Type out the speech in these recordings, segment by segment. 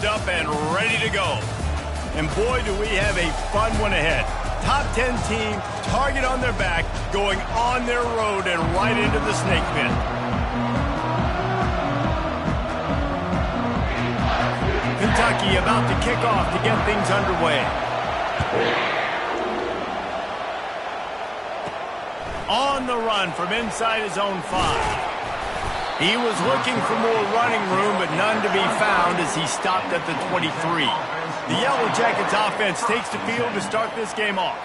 revved up and ready to go. And boy, do we have a fun one ahead. Top 10 team, target on their back, going on their road and right into the snake pit. Kentucky about to kick off to get things underway. On the run from inside his own 5. He was looking for more running room, but none to be found as he stopped at the 23. The Yellow Jackets offense takes the field to start this game off.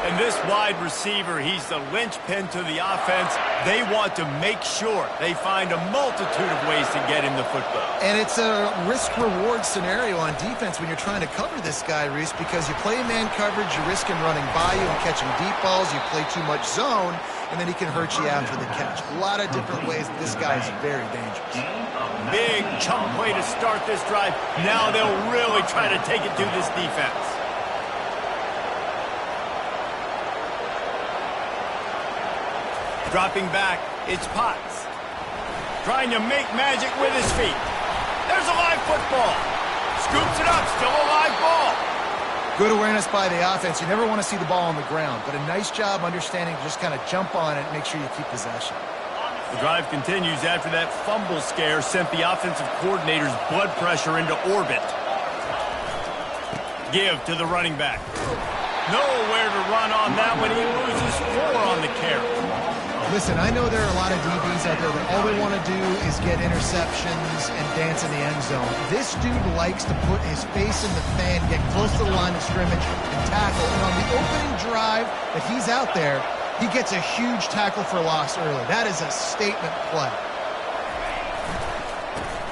And this wide receiver, he's the linchpin to the offense. They want to make sure they find a multitude of ways to get him the football. And it's a risk-reward scenario on defense when you're trying to cover this guy, Reese, because you play man coverage, you risk him running by you and catching deep balls, you play too much zone, and then he can hurt you after the catch. A lot of different ways that this guy is very dangerous. Big chunk play to start this drive. Now they'll really try to take it to this defense. Dropping back, it's Potts. Trying to make magic with his feet. There's a live football. Scoops it up, still a live ball. Good awareness by the offense. You never want to see the ball on the ground, but a nice job understanding to just kind of jump on it and make sure you keep possession. The drive continues after that fumble scare sent the offensive coordinator's blood pressure into orbit. Give to the running back. Nowhere to run on that one. He loses 4 on the carry. Listen, I know there are a lot of DBs out there that all they want to do is get interceptions and dance in the end zone. This dude likes to put his face in the fan, get close to the line of scrimmage, and tackle. And on the opening drive that he's out there, he gets a huge tackle for loss early. That is a statement play.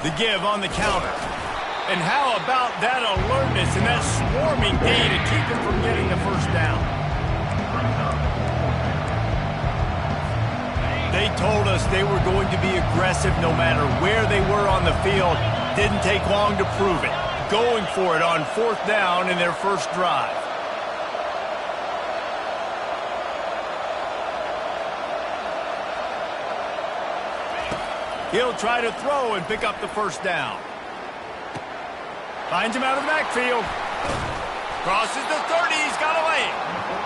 The give on the counter. And how about that alertness and that swarming D to keep him from getting the first down? They told us they were going to be aggressive no matter where they were on the field. Didn't take long to prove it. Going for it on 4th down in their first drive. He'll try to throw and pick up the first down. Finds him out of the backfield. Crosses the 30, he's got away.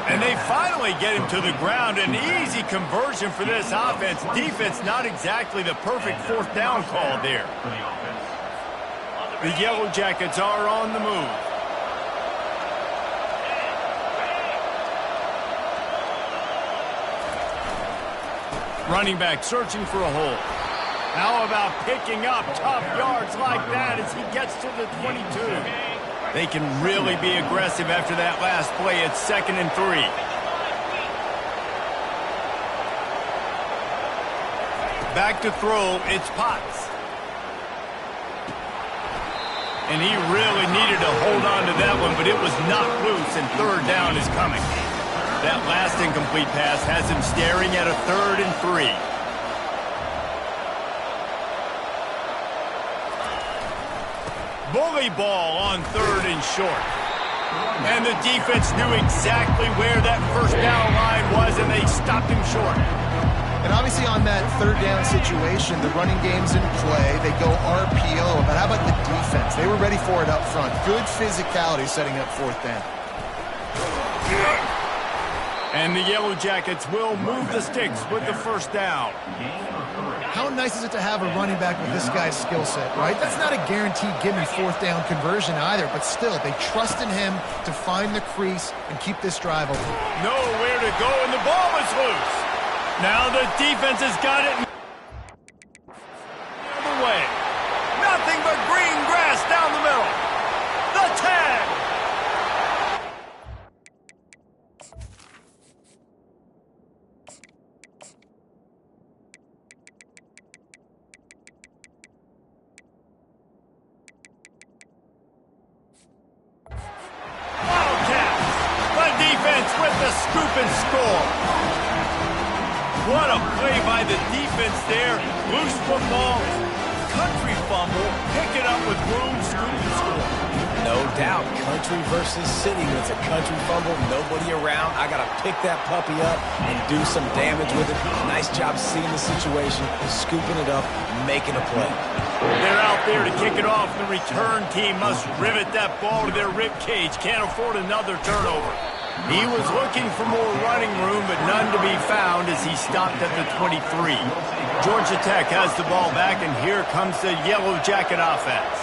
And they finally get him to the ground. An easy conversion for this offense. Defense not exactly the perfect 4th down call there. The Yellow Jackets are on the move. Running back searching for a hole. How about picking up tough yards like that as he gets to the 22? They can really be aggressive after that last play. It's 2nd and 3. Back to throw, it's Potts. And he really needed to hold on to that one, but it was knocked loose, and 3rd down is coming. That last incomplete pass has him staring at a 3rd and 3. Bully ball on 3rd and short. And the defense knew exactly where that first down line was, and they stopped him short. And obviously on that 3rd down situation, the running game's in play. They go RPO. But how about the defense? They were ready for it up front. Good physicality setting up 4th down. And the Yellow Jackets will move the sticks with the first down. How nice is it to have a running back with this guy's skill set, right? That's not a guaranteed give-me 4th down conversion either, but still, they trust in him to find the crease and keep this drive open. Nowhere to go, and the ball is loose. Now the defense has got it the other way. Nothing but green grass down the middle. The tag. With the scoop and score. What a play by the defense there. Loose football, country fumble, pick it up with room, scoop and score. No doubt, country versus city. When it's a country fumble, nobody around. I got to pick that puppy up and do some damage with it. Nice job seeing the situation, scooping it up, making a play. They're out there to kick it off. The return team must rivet that ball to their rib cage. Can't afford another turnover. He was looking for more running room, but none to be found as he stopped at the 23. Georgia Tech has the ball back, and here comes the Yellow Jacket offense.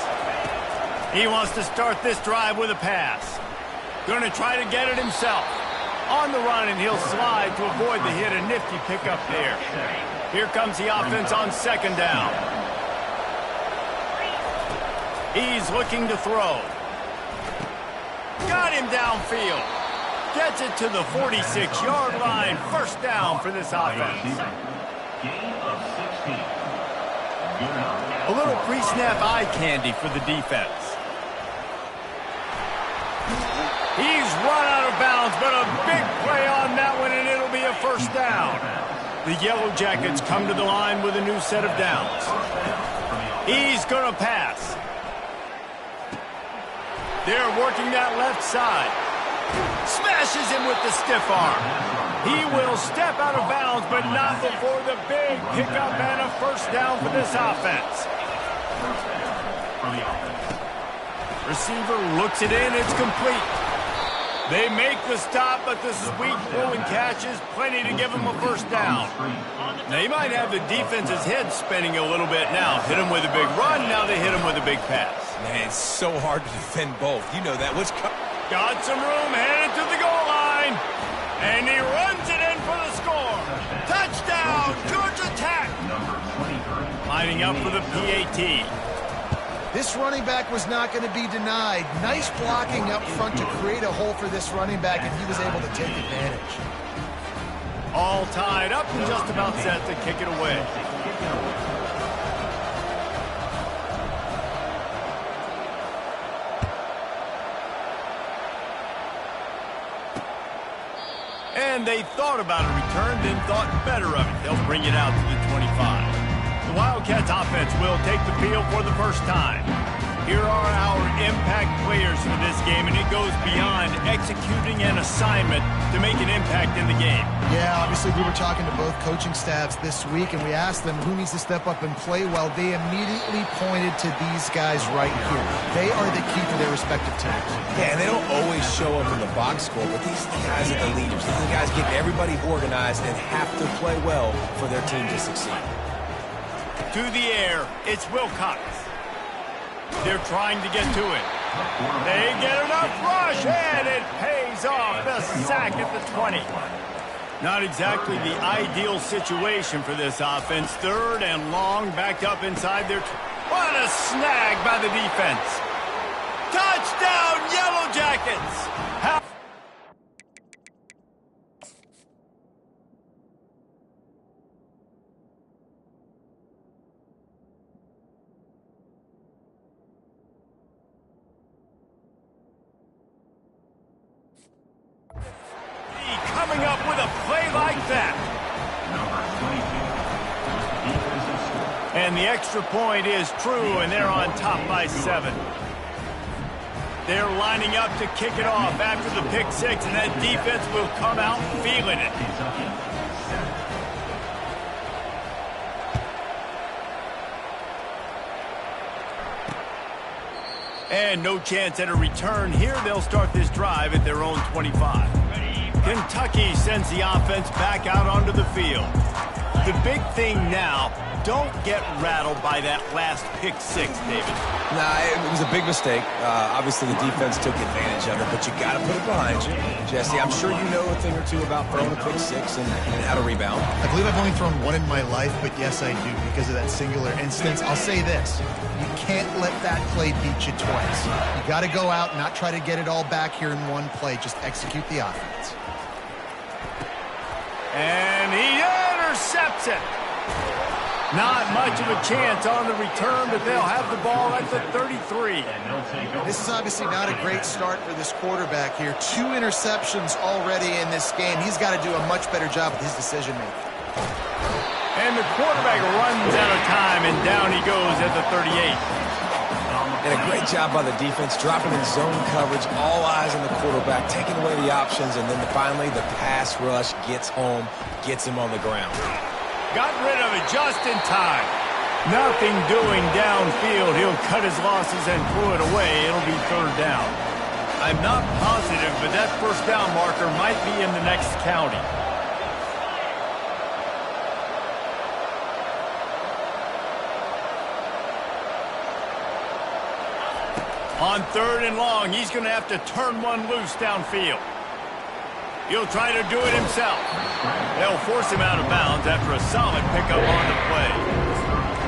He wants to start this drive with a pass. Going to try to get it himself. On the run, and he'll slide to avoid the hit. A nifty pickup there. Here comes the offense on second down. He's looking to throw. Got him downfield. Gets it to the 46-yard line. First down for this offense. A little pre-snap eye candy for the defense. He's run out of bounds, but a big play on that one, and it'll be a first down. The Yellow Jackets come to the line with a new set of downs. He's going to pass. They're working that left side. Smashes him with the stiff arm. He will step out of bounds, but not before the big pickup and a first down for this offense. Receiver looks it in. It's complete. They make the stop, but the sweet pull and catch is plenty to give them a first down. They might have the defense's head spinning a little bit now. Hit him with a big run, now they hit him with a big pass. Man, it's so hard to defend both. You know that. Got some room, headed to the goal line. And he runs it in for the score. Touchdown, Georgia Tech. Lining up for the PAT. This running back was not going to be denied. Nice blocking up front to create a hole for this running back, and he was able to take advantage. All tied up and just about set to kick it away. And they thought about a return, then thought better of it. They'll bring it out to the 25. The Wildcats offense will take the field for the first time. Here are our impact players for this game, and it goes beyond executing an assignment to make an impact in the game. Yeah, obviously we were talking to both coaching staffs this week, and we asked them who needs to step up and play well. They immediately pointed to these guys right here. They are the key to their respective teams. Yeah, and they don't always show up in the box score, but these guys are the leaders. These are the guys getting everybody organized and have to play well for their team to succeed. To the air, it's Wilcox. They're trying to get to it. They get enough rush, and it pays off. The sack at the 20. Not exactly the ideal situation for this offense. Third and long, backed up inside their... What a snag by the defense. Touchdown, Yellow Jackets. Coming up with a play like that. And the extra point is true, and they're on top by 7. They're lining up to kick it off after the pick six, and that defense will come out feeling it. And no chance at a return here. They'll start this drive at their own 25. Kentucky sends the offense back out onto the field. The big thing now, don't get rattled by that last pick six, David. Nah, it was a big mistake. Obviously, the defense took advantage of it, but you got to put it behind you. Jesse, I'm sure you know a thing or two about throwing a pick six and how to rebound. I believe I've only thrown one in my life, but yes, I do because of that singular instance. I'll say this. You can't let that play beat you twice. You got to go out, not try to get it all back here in one play. Just execute the offense. And he intercepts it. Not much of a chance on the return, but they'll have the ball at the 33. This is obviously not a great start for this quarterback here. 2 interceptions already in this game. He's got to do a much better job with his decision-making. And the quarterback runs out of time, and down he goes at the 38. And a great job by the defense, dropping in zone coverage, all eyes on the quarterback, taking away the options, and then finally the pass rush gets home, gets him on the ground. Got rid of it just in time. Nothing doing downfield. He'll cut his losses and throw it away. It'll be third down. I'm not positive, but that first down marker might be in the next county. On third and long, he's going to have to turn one loose downfield. He'll try to do it himself. They'll force him out of bounds after a solid pickup on the play.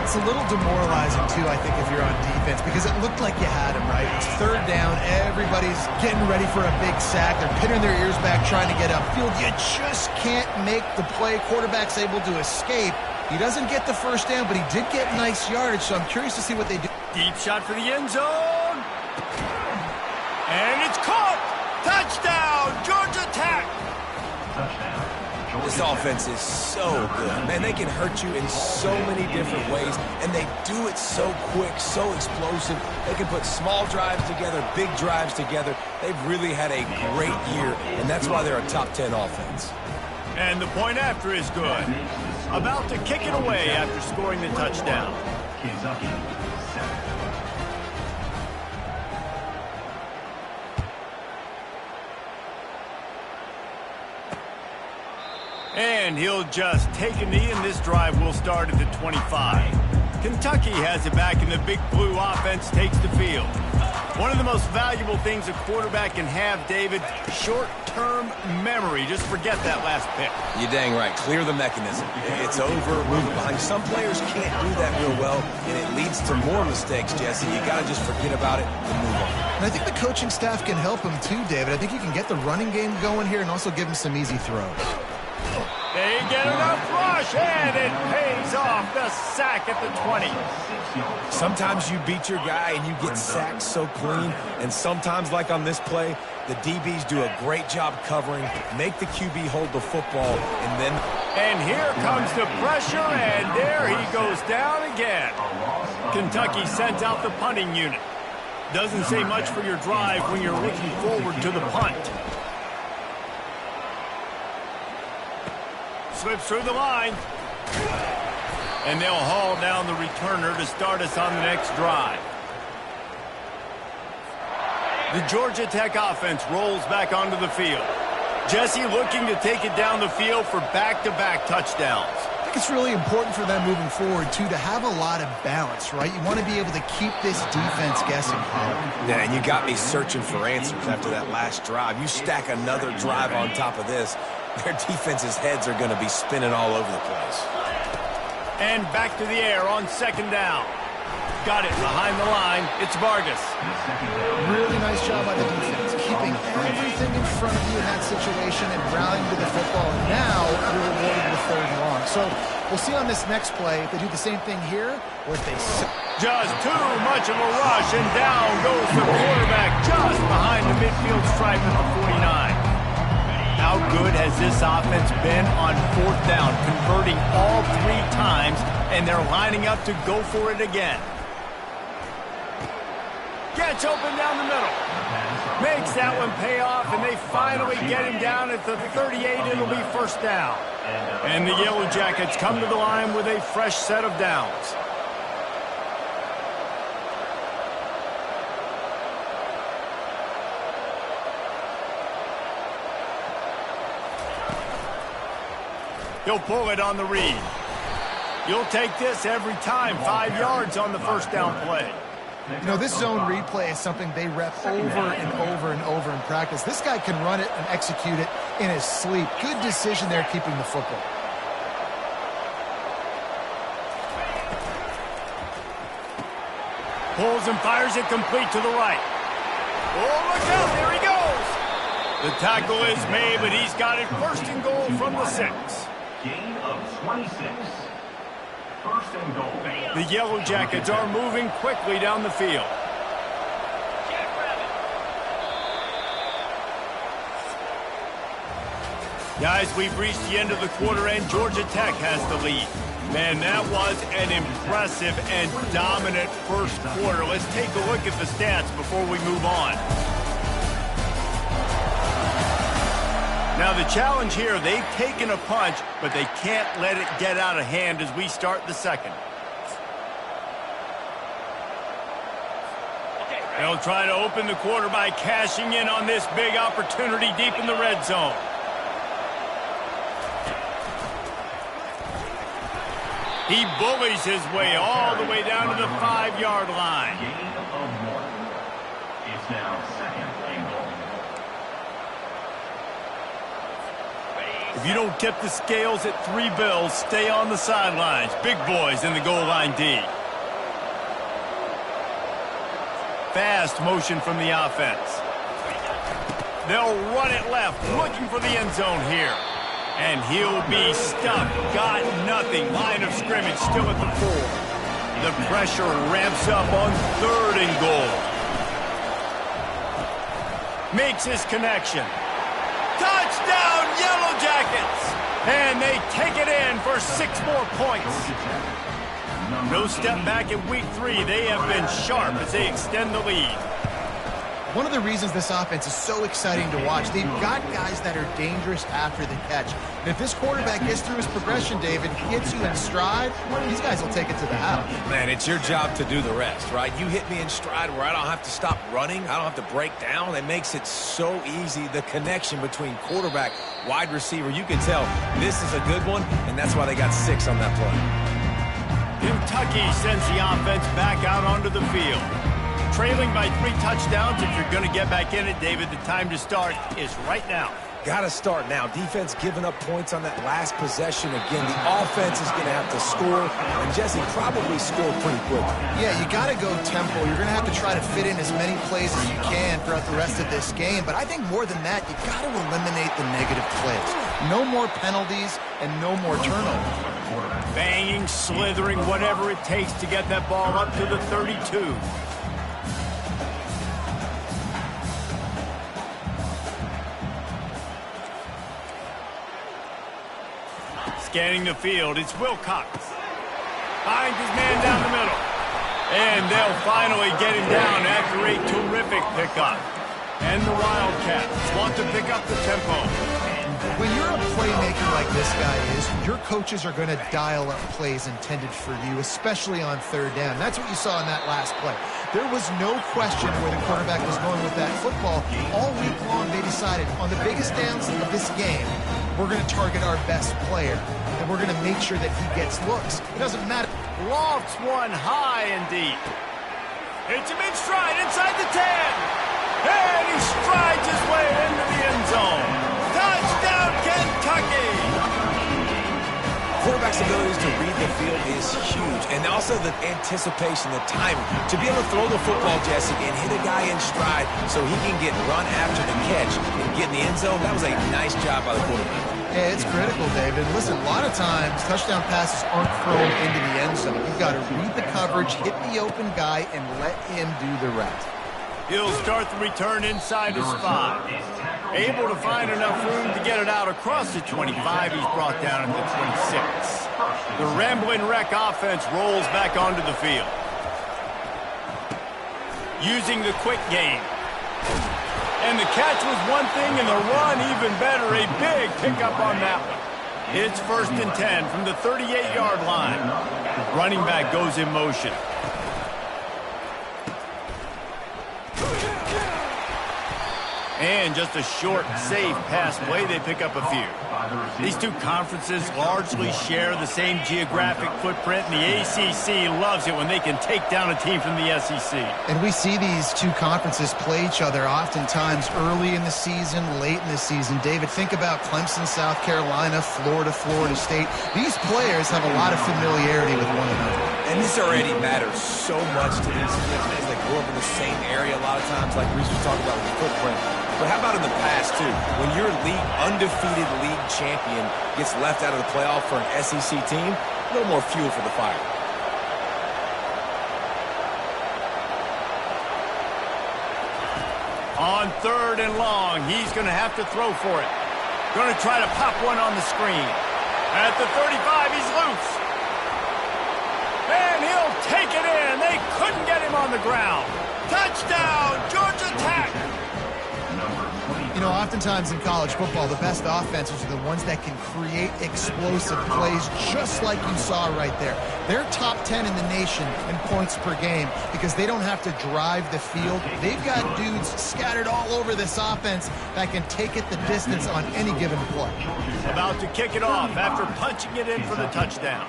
It's a little demoralizing, too, I think, if you're on defense, because it looked like you had him, right? It's third down. Everybody's getting ready for a big sack. They're pinning their ears back, trying to get upfield. You just can't make the play. Quarterback's able to escape. He doesn't get the first down, but he did get nice yardage, so I'm curious to see what they do. Deep shot for the end zone. And it's caught! Touchdown, Georgia Tech! This offense is so good. Man, they can hurt you in so many different ways, and they do it so quick, so explosive. They can put small drives together, big drives together. They've really had a great year, and that's why they're a top 10 offense. And the point after is good. About to kick it away after scoring the touchdown. And he'll just take a knee, and this drive will start at the 25. Kentucky has it back, and the Big Blue offense takes the field. One of the most valuable things a quarterback can have, David, short-term memory. Just forget that last pick. You're dang right. Clear the mechanism. It's over, move it behind. Some players can't do that real well, and it leads to more mistakes, Jesse. You got to just forget about it and move on. And I think the coaching staff can help him too, David. I think you can get the running game going here and also give him some easy throws. They get enough rush, and it pays off. The sack at the 20. Sometimes you beat your guy and you get sacked so clean, and sometimes, like on this play, the DBs do a great job covering, make the QB hold the football, and then... And here comes the pressure, and there he goes down again. Kentucky sends out the punting unit. Doesn't say much for your drive when you're looking forward to the punt. Slips through the line. And they'll haul down the returner to start us on the next drive. The Georgia Tech offense rolls back onto the field. Jesse looking to take it down the field for back-to-back touchdowns. I think it's really important for them moving forward, too, to have a lot of balance, right? You want to be able to keep this defense guessing. Yeah, and you got me searching for answers after that last drive. You stack another drive on top of this, their defense's heads are going to be spinning all over the place. And back to the air on second down. Got it behind the line. It's Vargas. Really nice job by the defense, keeping everything in front of you in that situation and rallying to the football. And now you're rewarded with third and long. So we'll see on this next play if they do the same thing here or if they... Just too much of a rush, and down goes the quarterback just behind the midfield stripe at the 49. How good has this offense been on fourth down, converting all 3 times, and they're lining up to go for it again. Gets open down the middle. Makes that one pay off, and they finally get him down at the 38. It'll be first down. And the Yellow Jackets come to the line with a fresh set of downs. He'll pull it on the read. You'll take this every time. 5 yards on the first down play. You know, this zone replay is something they rep over and over and over in practice. This guy can run it and execute it in his sleep. Good decision there keeping the football. Pulls and fires it complete to the right. Oh, look out. There he goes. The tackle is made, but he's got it first and goal from the 6. Gain of 26. First and goal. The Yellow Jackets are moving quickly down the field. Guys, we've reached the end of the quarter, and Georgia Tech has the lead. Man, that was an impressive and dominant first quarter. Let's take a look at the stats before we move on. Now, the challenge here, they've taken a punch, but they can't let it get out of hand as we start the second. They'll try to open the quarter by cashing in on this big opportunity deep in the red zone. He bullies his way all the way down to the 5-yard line. Gain of 1. It's now 2nd and goal. If you don't tip the scales at 3 bills, stay on the sidelines. Big boys in the goal line D. Fast motion from the offense. They'll run it left, looking for the end zone here. And he'll be stuck. Got nothing. Line of scrimmage still at the 4. The pressure ramps up on 3rd and goal. Makes his connection. Touchdown, Yellow Jackets! And they take it in for 6 more points. No step back in week 3. They have been sharp as they extend the lead. One of the reasons this offense is so exciting to watch, they've got guys that are dangerous after the catch. And if this quarterback gets through his progression, David, he gets you in stride, these guys will take it to the house. Man, it's your job to do the rest, right? You hit me in stride where I don't have to stop running. I don't have to break down. It makes it so easy. The connection between quarterback, wide receiver, you can tell this is a good one, and that's why they got 6 on that play. Kentucky sends the offense back out onto the field. Trailing by 3 touchdowns. If you're going to get back in it, David, the time to start is right now. Got to start now. Defense giving up points on that last possession. Again, the offense is going to have to score, and Jesse probably scored pretty quickly. Yeah, you got to go tempo. You're going to have to try to fit in as many plays as you can throughout the rest of this game. But I think more than that, you got to eliminate the negative plays. No more penalties and no more turnovers. Banging, slithering, whatever it takes to get that ball up to the 32. Scanning the field, it's Wilcox. Finds his man down the middle. And they'll finally get him down after a terrific pickup. And the Wildcats want to pick up the tempo. When you're a playmaker like this guy is, your coaches are going to dial up plays intended for you, especially on 3rd down. That's what you saw in that last play. There was no question where the quarterback was going with that football. All week long, they decided on the biggest downs of this game, we're going to target our best player, and we're going to make sure that he gets looks. It doesn't matter. Lofts one high and deep. It's him in stride inside the 10. And he strides his way into the end zone. Touchdown, Kentucky! Quarterback's abilities to read the field is huge, and also the anticipation, the timing. To be able to throw the football, Jesse, and hit a guy in stride so he can get run after the catch and get in the end zone, that was a nice job by the quarterback. Yeah, it's critical, David. Listen, a lot of times, touchdown passes aren't thrown into the end zone. You've got to read the coverage, hit the open guy, and let him do the rest. He'll start the return inside his 5. Able to find enough room to get it out across the 25. He's brought down at the 26. The Ramblin' Wreck offense rolls back onto the field. Using the quick game. And the catch was one thing, and the run even better. A big pickup on that one. It's 1st and 10 from the 38-yard line. The running back goes in motion. And just a short, safe pass play, they pick up a few. These two conferences largely share the same geographic footprint, and the ACC loves it when they can take down a team from the SEC. And we see these two conferences play each other oftentimes early in the season, late in the season. David, think about Clemson, South Carolina, Florida, Florida State. These players have a lot of familiarity with one another. And this already matters so much to these kids as they grow up in the same area a lot of times, like Reese was talking about with the footprint. But how about in the past, too? When your undefeated league champion gets left out of the playoff for an SEC team, a little more fuel for the fire. On 3rd and long, he's going to have to throw for it. Going to try to pop one on the screen. At the 35, he's loose. And he'll take it in. They couldn't get him on the ground. Touchdown, Georgia Tech. know, oftentimes in college football, the best offenses are the ones that can create explosive plays, just like you saw right there. They're top 10 in the nation in points per game because they don't have to drive the field. They've got dudes scattered all over this offense that can take it the distance on any given play. About to kick it off after punching it in for the touchdown.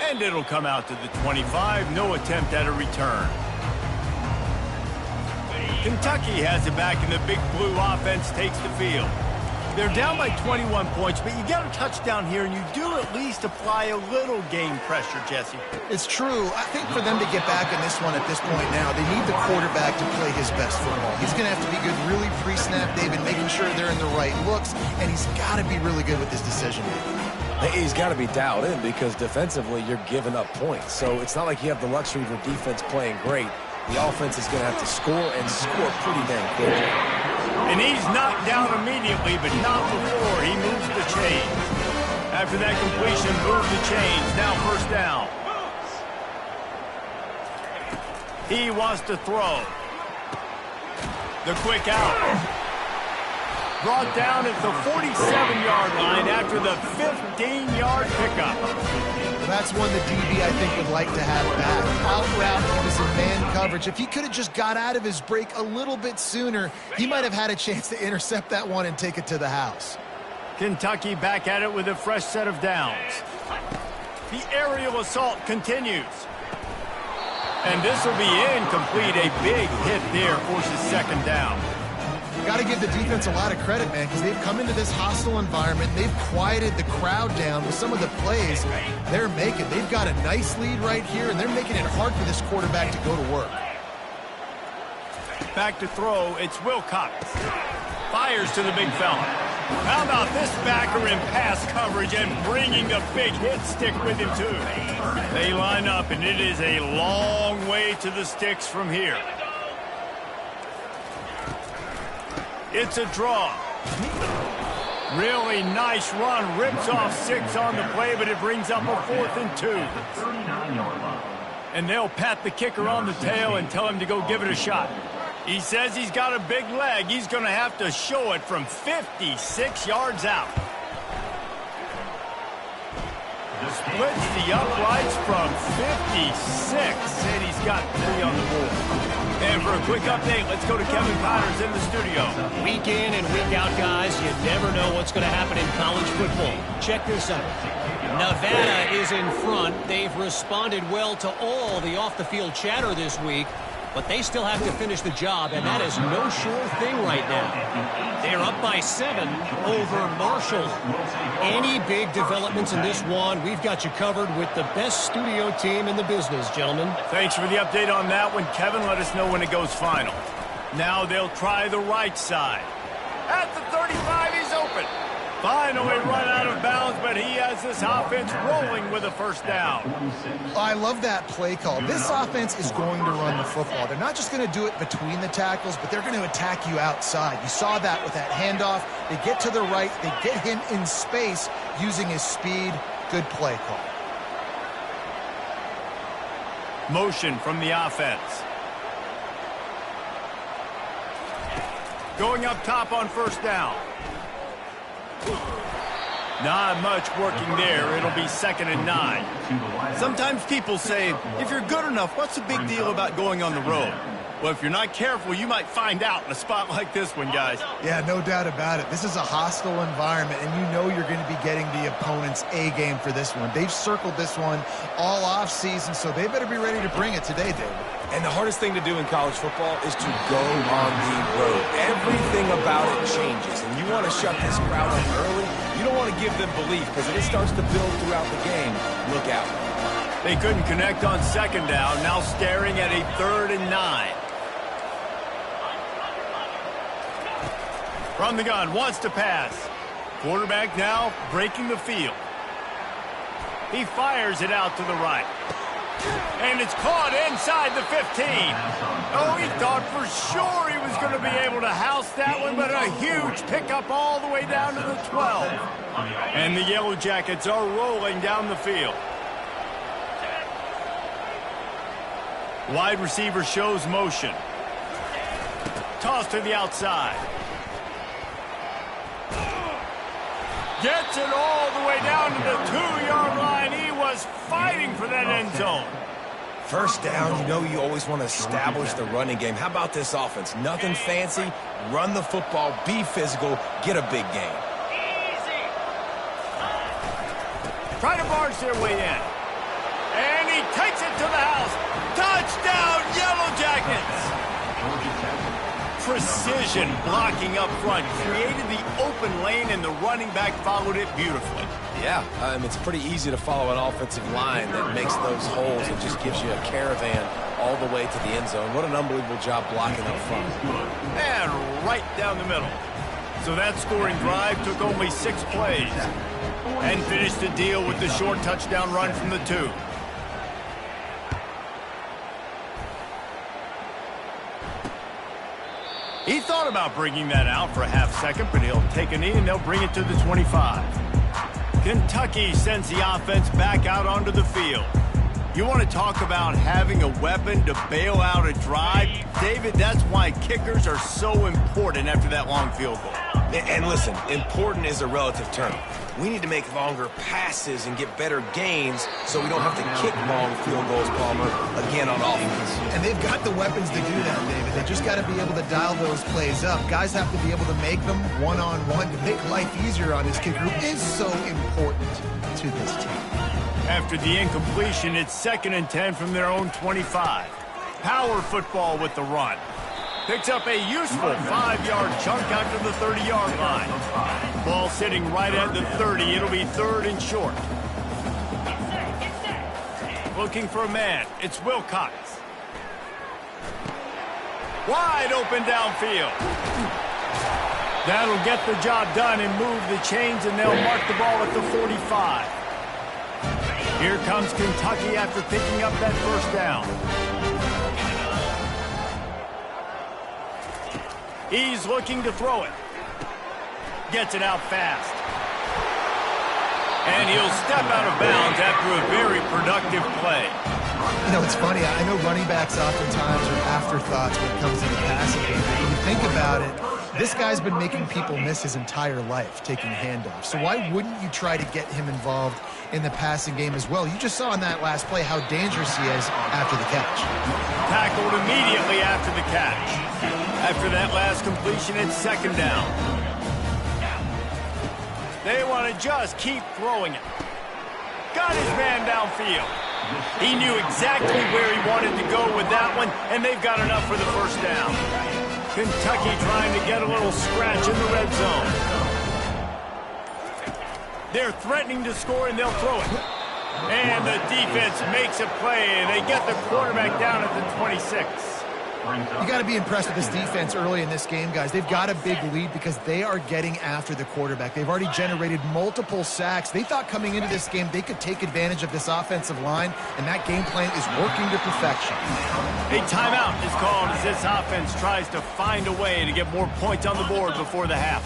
And it'll come out to the 25. No attempt at a return. Kentucky has it back, and the Big Blue offense takes the field. They're down by 21 points, but you get a touchdown here, and you do at least apply a little game pressure, Jesse. It's true. I think for them to get back in this one at this point now, they need the quarterback to play his best football. He's going to have to be good really pre-snap, David, making sure they're in the right looks, and he's got to be really good with his decision-making. He's got to be dialed in because defensively you're giving up points. So it's not like you have the luxury of your defense playing great. The offense is going to have to score and score pretty dang quick. And he's knocked down immediately, but not before he moves the chains. After that completion, move the chains. Now first down. He wants to throw. The quick out. Brought down at the 47-yard line after the 15-yard pickup. Well, that's one the DB, I think, would like to have back. Out route, he was in man coverage. If he could have just got out of his break a little bit sooner, he might have had a chance to intercept that one and take it to the house. Kentucky back at it with a fresh set of downs. The aerial assault continues. And this will be incomplete. A big hit there forces second down. Got to give the defense a lot of credit, man, because they've come into this hostile environment. They've quieted the crowd down with some of the plays they're making. They've got a nice lead right here, and they're making it hard for this quarterback to go to work. Back to throw, it's Wilcox. Fires to the big fella. How about this backer in pass coverage and bringing the big hit stick with him, too. They line up, and it is a long way to the sticks from here. It's a draw. Really nice run. Rips off 6 on the play, but it brings up a 4th and 2. And they'll pat the kicker on the tail and tell him to go give it a shot. He says he's got a big leg. He's going to have to show it from 56 yards out. Splits the uprights from 56, and he's got 3 on the board. And for a quick update, let's go to Kevin Connors in the studio. Week in and week out, guys, you never know what's going to happen in college football. Check this out. Nevada is in front. They've responded well to all the off-the-field chatter this week, but they still have to finish the job, and that is no sure thing right now. They're up by 7 over Marshall. Any big developments in this one, we've got you covered with the best studio team in the business, gentlemen. Thanks for the update on that one, Kevin. Let us know when it goes final. Now they'll try the right side. At the 35, he's open. Finally run out of bounds, but he has this offense rolling with a first down. I love that play call. This offense is going to run the football. They're not just going to do it between the tackles, but they're going to attack you outside. You saw that with that handoff. They get to the right. They get him in space using his speed. Good play call. Motion from the offense. Going up top on first down. Not much working there. It'll be 2nd and 9. Sometimes people say, if you're good enough, what's the big deal about going on the road? Well, if you're not careful, you might find out in a spot like this one, guys. Yeah, no doubt about it. This is a hostile environment, and you know you're going to be getting the opponent's A game for this one. They've circled this one all off season, so they better be ready to bring it today, David. And the hardest thing to do in college football is to go on the road. Everything about it changes, and you want to shut this crowd up early. You don't want to give them belief, because if it starts to build throughout the game, look out. They couldn't connect on 2nd down, now staring at a 3rd and 9. From the gun, wants to pass. Quarterback now breaking the field. He fires it out to the right. And it's caught inside the 15. Oh, he thought for sure he was going to be able to house that one, but a huge pickup all the way down to the 12. And the Yellow Jackets are rolling down the field. Wide receiver shows motion. toss to the outside. Gets it all the way down to the 2-yard line. He was fighting for that end zone. First down, you know you always want to establish the running game. How about this offense? Nothing fancy. Run the football, be physical, get a big gain. Trying to barge their way in. And he takes it to the house. Touchdown, Yellow Jackets! Precision blocking up front created the open lane, and the running back followed it beautifully. Yeah, it's pretty easy to follow an offensive line that makes those holes and just gives you a caravan all the way to the end zone. What an unbelievable job blocking up front. And right down the middle. So that scoring drive took only 6 plays and finished the deal with the short touchdown run from the 2. He thought about bringing that out for a half second, but he'll take a knee and they'll bring it to the 25. Kentucky sends the offense back out onto the field. You want to talk about having a weapon to bail out a drive? David, that's why kickers are so important after that long field goal. And listen, important is a relative term. We need to make longer passes and get better gains so we don't have to kick long field goals, Palmer, again on offense. And they've got the weapons to do that, David. They just got to be able to dial those plays up. Guys have to be able to make them one-on-one to make life easier on this kicker, who is so important to this team. After the incompletion, it's 2nd and 10 from their own 25. Power football with the run. Picks up a useful 5-yard chunk out to the 30-yard line. Ball sitting right at the 30. It'll be 3rd and short. Looking for a man. It's Wilcox. Wide open downfield. That'll get the job done and move the chains, and they'll mark the ball at the 45. Here comes Kentucky after picking up that first down. He's looking to throw it. Gets it out fast. And he'll step out of bounds after a very productive play. You know, it's funny. I know running backs oftentimes are afterthoughts when it comes to the passing game. But when you think about it, this guy's been making people miss his entire life taking handoffs. So why wouldn't you try to get him involved in the passing game as well? You just saw in that last play how dangerous he is after the catch. Tackled immediately after the catch. After that last completion, it's 2nd down. They want to just keep throwing it. Got his man downfield. He knew exactly where he wanted to go with that one, and they've got enough for the first down. Kentucky trying to get a little scratch in the red zone. They're threatening to score, and they'll throw it. And the defense makes a play, and they get the quarterback down at the 26. You got to be impressed with this defense early in this game, guys. They've got a big lead because they are getting after the quarterback. They've already generated multiple sacks. They thought coming into this game they could take advantage of this offensive line, and that game plan is working to perfection. A timeout is called as this offense tries to find a way to get more points on the board before the half.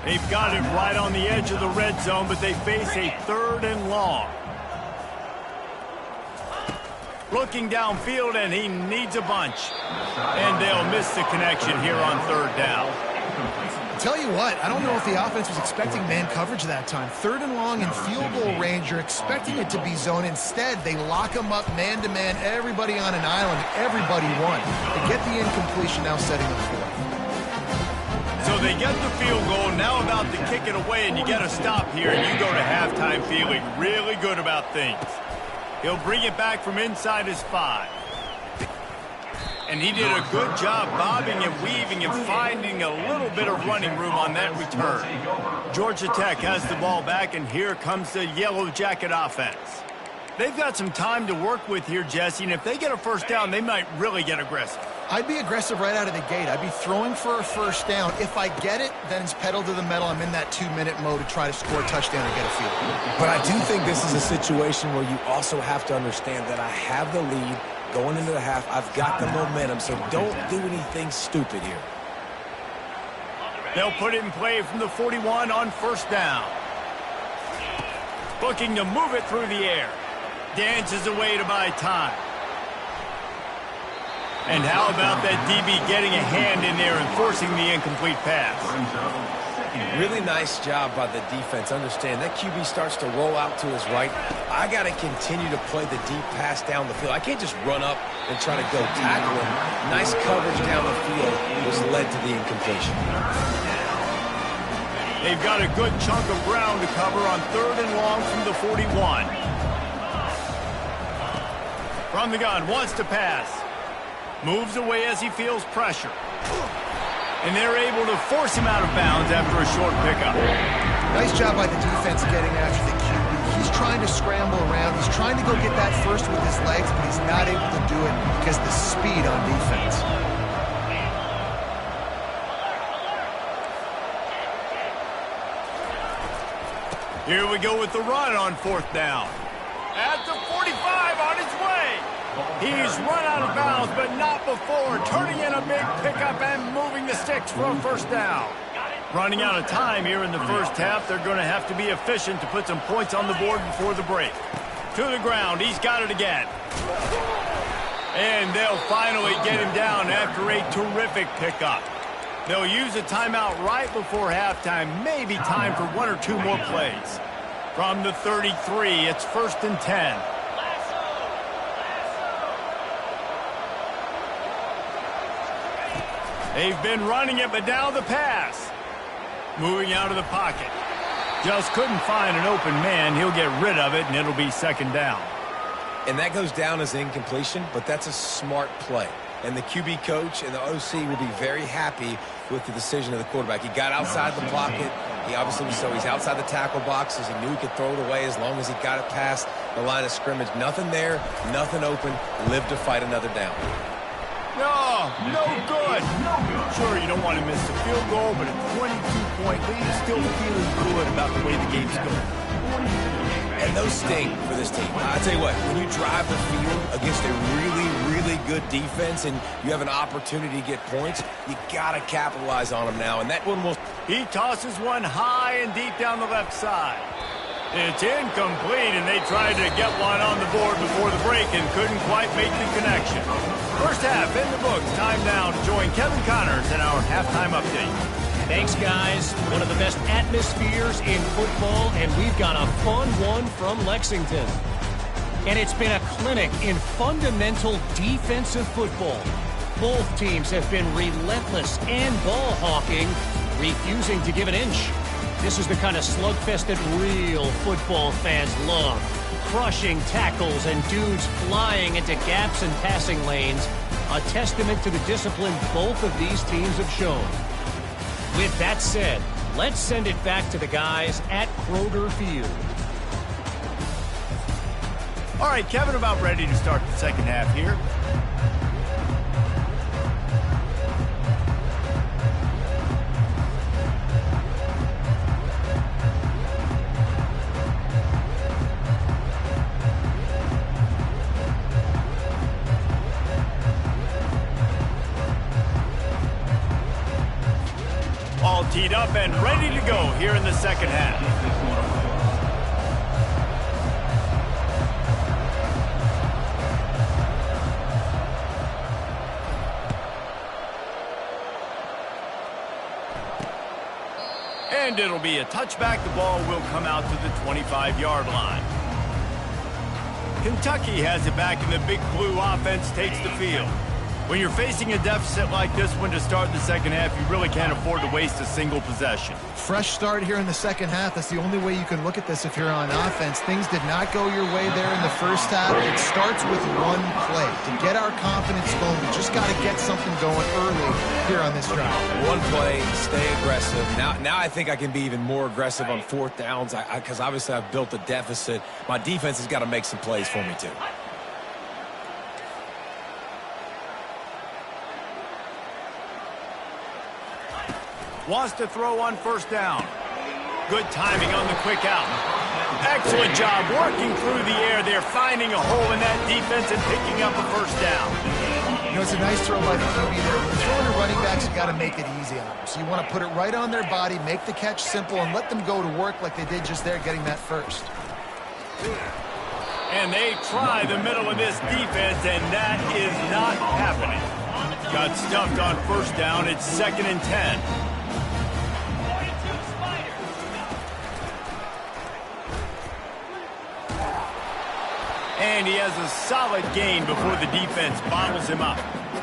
They've got it right on the edge of the red zone, but they face a 3rd and long. Looking downfield, and he needs a bunch. And they'll miss the connection here on 3rd down. Tell you what, I don't know if the offense was expecting man coverage that time. 3rd and long in field goal range, you're expecting it to be zone. Instead, they lock them up man-to-man, everybody on an island, everybody won. They get the incompletion, now setting up 4th. So they get the field goal, now about to kick it away, and you get a stop here, and you go to halftime feeling really good about things. He'll bring it back from inside his 5. And he did a good job bobbing and weaving and finding a little bit of running room on that return. Georgia Tech has the ball back, and here comes the Yellow Jacket offense. They've got some time to work with here, Jesse, and if they get a first down, they might really get aggressive. I'd be aggressive right out of the gate. I'd be throwing for a first down. If I get it, then it's pedal to the metal. I'm in that 2-minute mode to try to score a touchdown or get a field goal. But I do think this is a situation where you also have to understand that I have the lead going into the half. I've got the momentum, so don't do anything stupid here. They'll put it in play from the 41 on first down. Looking to move it through the air. Dances away to buy time. And how about that DB getting a hand in there and forcing the incomplete pass? Really nice job by the defense. Understand that QB starts to roll out to his right. I got to continue to play the deep pass down the field. I can't just run up and try to go tackle him. Nice coverage down the field was led to the incompletion. They've got a good chunk of ground to cover on 3rd and long from the 41. From the gun, wants to pass. Moves away as he feels pressure. And they're able to force him out of bounds after a short pickup. Nice job by the defense getting after the QB. He's trying to scramble around. He's trying to go get that first with his legs, but he's not able to do it because of the speed on defense. Here we go with the run on 4th down. At the 45 on his way. He's run out of bounds, but not before. Turning in a big pickup and moving the sticks for a 1st down. Running out of time here in the 1st half. They're going to have to be efficient to put some points on the board before the break. To the ground. He's got it again. And they'll finally get him down after a terrific pickup. They'll use a timeout right before halftime. Maybe time for 1 or 2 more plays. From the 33, it's 1st and 10. They've been running it, but now the pass. Moving out of the pocket. Just couldn't find an open man. He'll get rid of it, and it'll be 2nd down. And that goes down as incompletion, but that's a smart play. And the QB coach and the OC will be very happy with the decision of the quarterback. He got outside the pocket. He obviously was he's outside the tackle boxes. He knew he could throw it away as long as he got it past the line of scrimmage. Nothing there, nothing open. Lived to fight another down. No good. Sure, you don't want to miss the field goal, but a 22-point lead is still feeling good about the way the game's going. And those sting for this team. I'll tell you what, when you drive the field against a really, really good defense and you have an opportunity to get points, you got to capitalize on them now. And that one will... He tosses one high and deep down the left side. It's incomplete, and they tried to get one on the board before the break and couldn't quite make the connection. 1st half in the books. Time now to join Kevin Connors in our halftime update. Thanks, guys. One of the best atmospheres in football, and we've got a fun one from Lexington. And it's been a clinic in fundamental defensive football. Both teams have been relentless and ball hawking, refusing to give an inch. This is the kind of slugfest that real football fans love. Crushing tackles and dudes flying into gaps and passing lanes. A testament to the discipline both of these teams have shown. With that said, let's send it back to the guys at Kroger Field. All right, Kevin, about ready to start the 2nd half here. All teed up and ready to go here in the 2nd half. And it'll be a touchback. The ball will come out to the 25-yard line. Kentucky has it back, and the Big Blue offense takes the field. When you're facing a deficit like this one to start the 2nd half, you really can't afford to waste a single possession. Fresh start here in the 2nd half. That's the only way you can look at this if you're on offense. Things did not go your way there in the 1st half. It starts with one play. To get our confidence going, we just got to get something going early here on this drive. One play, stay aggressive. Now I think I can be even more aggressive on 4th downs because obviously I've built a deficit. My defense has got to make some plays for me too. Wants to throw on 1st down. Good timing on the quick out. Excellent job working through the air. They're finding a hole in that defense and picking up a 1st down. You know, it's a nice throw by the QB there. When you're throwing to running backs, you got to make it easy on them. So you want to put it right on their body, make the catch simple, and let them go to work like they did just there getting that 1st. And they try the middle of this defense, and that is not happening. got stuffed on first down. It's 2nd and 10. And he has a solid gain before the defense bottles him up.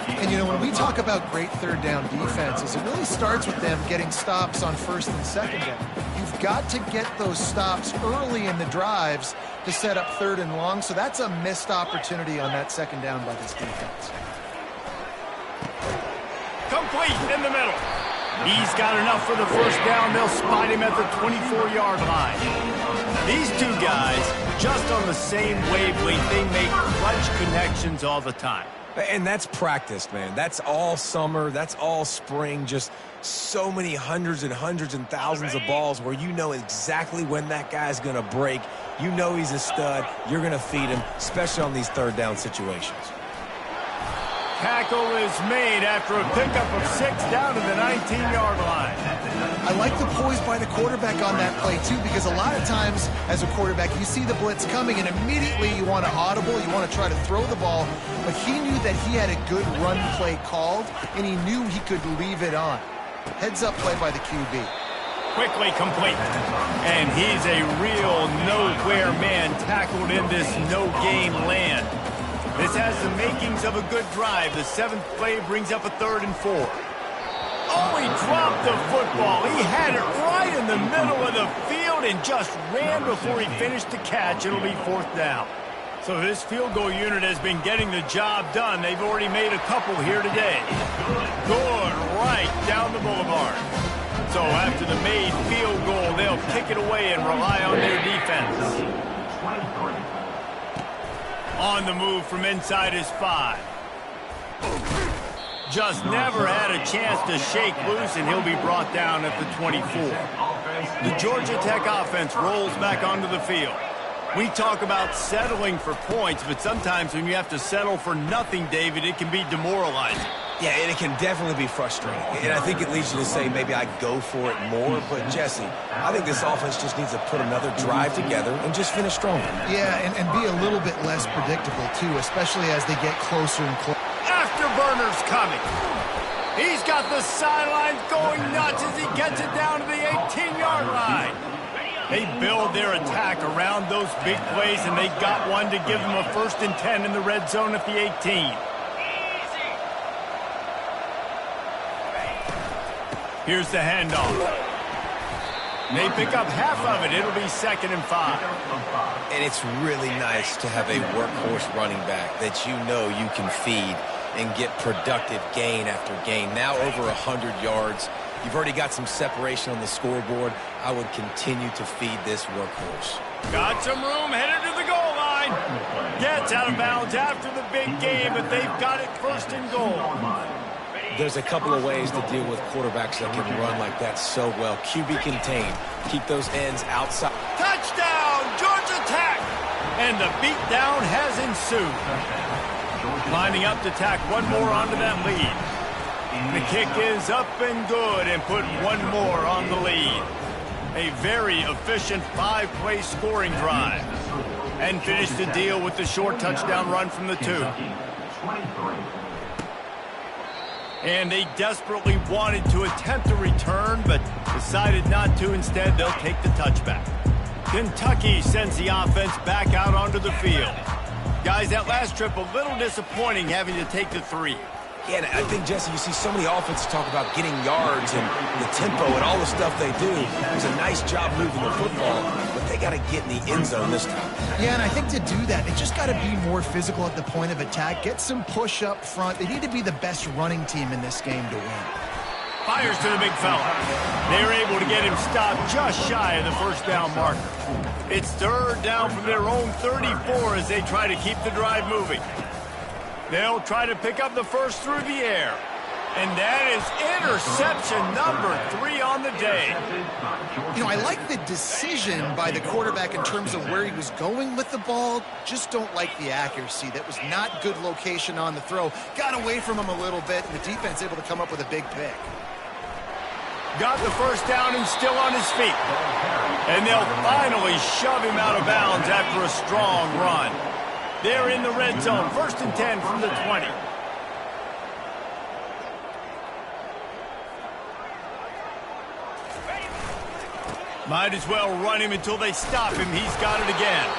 And, you know, when we talk about great third down defenses, it really starts with them getting stops on first and second down. You've got to get those stops early in the drives to set up third and long, so that's a missed opportunity on that second down by this defense. Complete in the middle. He's got enough for the first down. They'll spot him at the 24-yard line. These two guys, just on the same wavelength, they make clutch connections all the time. And that's practice, man. That's all summer. That's all spring. Just so many hundreds and thousands of balls where you know exactly when that guy's going to break. You know he's a stud. You're going to feed him, especially on these third down situations. Tackle is made after a pickup of 6 down to the 19-yard line. I like the poise by the quarterback on that play, too, because a lot of times as a quarterback, you see the blitz coming, and immediately you want to audible, you want to try to throw the ball. But he knew that he had a good run play called, and he knew he could leave it on. Heads-up play by the QB. Quickly complete. And he's a real nowhere man tackled in this no-gain land. This has the makings of a good drive. The 7th play brings up a 3rd and 4. Oh, he dropped the football. He had it right in the middle of the field and just ran before he finished the catch. It'll be 4th down. So this field goal unit has been getting the job done. They've already made a couple here today. Good right down the boulevard. So after the made field goal, they'll kick it away and rely on their defense. On the move from inside his 5. Just never had a chance to shake loose, and he'll be brought down at the 24. The Georgia Tech offense rolls back onto the field. We talk about settling for points, but sometimes when you have to settle for nothing, David, it can be demoralizing. Yeah, and it can definitely be frustrating. And I think it leads you to say maybe I go for it more. But, Jesse, I think this offense just needs to put another drive together and just finish stronger. Yeah, and be a little bit less predictable, too, especially as they get closer and closer. Afterburner's coming. He's got the sidelines going nuts as he gets it down to the 18-yard line. They build their attack around those big plays, and they got one to give them a 1st and 10 in the red zone at the 18. Here's the handoff. They pick up half of it. It'll be 2nd and 5. And it's really nice to have a workhorse running back that you know you can feed and get productive gain after gain. Now over 100 yards. You've already got some separation on the scoreboard. I would continue to feed this workhorse. Got some room, headed to the goal line. Gets out of bounds after the big game, but they've got it 1st and goal. There's a couple of ways to deal with quarterbacks that can run like that so well. QB contained. Keep those ends outside. Touchdown, Georgia Tech! And the beatdown has ensued. Lining up to tack one more onto that lead. The kick is up and good and put one more on the lead. A very efficient 5-play scoring drive. And finish the deal with the short touchdown run from the 2. And they desperately wanted to attempt a return, but decided not to. Instead, they'll take the touchback. Kentucky sends the offense back out onto the field. Guys, that last trip, a little disappointing having to take the 3. Yeah, and I think, Jesse, you see so many offenses talk about getting yards and the tempo and all the stuff they do. It was a nice job moving the football, but they got to get in the end zone this time. Yeah, and I think to do that, they just got to be more physical at the point of attack, get some push up front. They need to be the best running team in this game to win. Fires to the big fella. They're able to get him stopped just shy of the 1st down marker. It's 3rd down from their own 34 as they try to keep the drive moving. They'll try to pick up the first through the air. And that is interception number 3 on the day. You know, I like the decision by the quarterback in terms of where he was going with the ball. Just don't like the accuracy. That was not good location on the throw. Got away from him a little bit, and the defense able to come up with a big pick. Got the first down and still on his feet. And they'll finally shove him out of bounds after a strong run. They're in the red zone. 1st and 10 from the 20. Might as well run him until they stop him. He's got it again.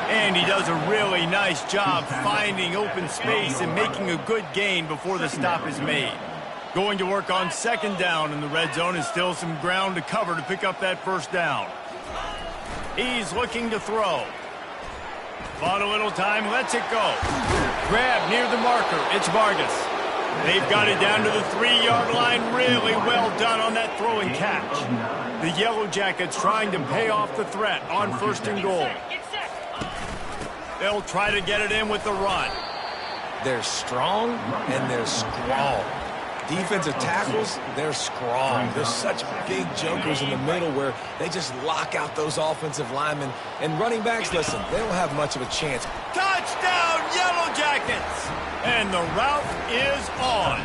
And he does a really nice job finding open space and making a good gain before the stop is made. Going to work on second down in the red zone, and still some ground to cover to pick up that first down. He's looking to throw. Bought a little time, lets it go. Grab near the marker. It's Vargas. They've got it down to the 3-yard line. Really well done on that throw and catch. The Yellow Jackets trying to pay off the threat on first and goal. They'll try to get it in with the run. They're strong and they're strong. Defensive tackles, they're strong. There's such big jokers in the middle where they just lock out those offensive linemen. And running backs, listen, they don't have much of a chance. Touchdown, Yellow Jackets! And the route is on.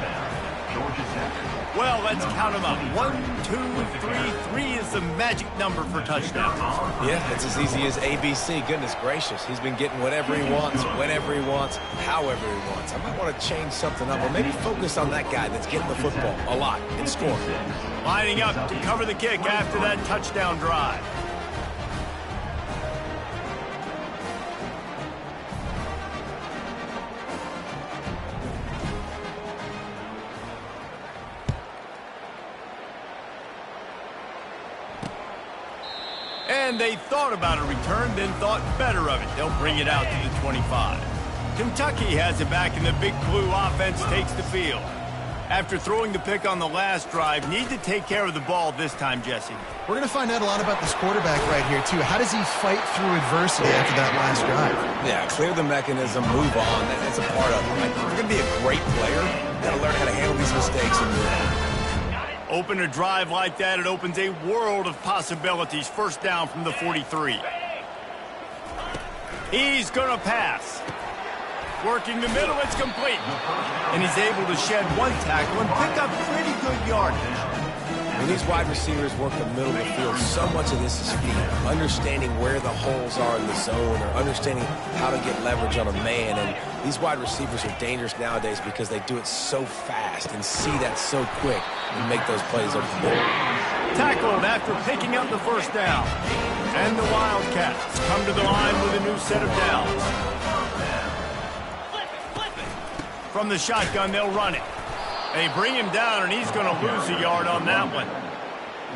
Well, let's count them up. 1, 2, 3. 3 is the magic number for touchdowns. Yeah, it's as easy as ABC. Goodness gracious. He's been getting whatever he wants, whenever he wants, however he wants. I might want to change something up or maybe focus on that guy that's getting the football a lot and scoring. Lining up to cover the kick after that touchdown drive. And they thought about a return, then thought better of it. They'll bring it out to the 25. Kentucky has it back, and the Big Blue offense takes the field. After throwing the pick on the last drive, need to take care of the ball this time, Jesse. We're going to find out a lot about this quarterback right here, too. How does he fight through adversity after that last drive? Yeah, clear the mechanism, move on. That's a part of it. Like, you're going to be a great player. You've got to learn how to handle these mistakes and move on. Open a drive like that, it opens a world of possibilities. First down from the 43. He's going to pass. Working the middle, it's complete. And he's able to shed one tackle and pick up pretty good yardage. When these wide receivers work the middle of the field, so much of this is feet. Understanding where the holes are in the zone or understanding how to get leverage on a man. And these wide receivers are dangerous nowadays because they do it so fast and see that so quick and make those plays over the middle. Tackled after picking up the first down. And the Wildcats come to the line with a new set of downs. From the shotgun, they'll run it. They bring him down, and he's going to lose a yard on that one.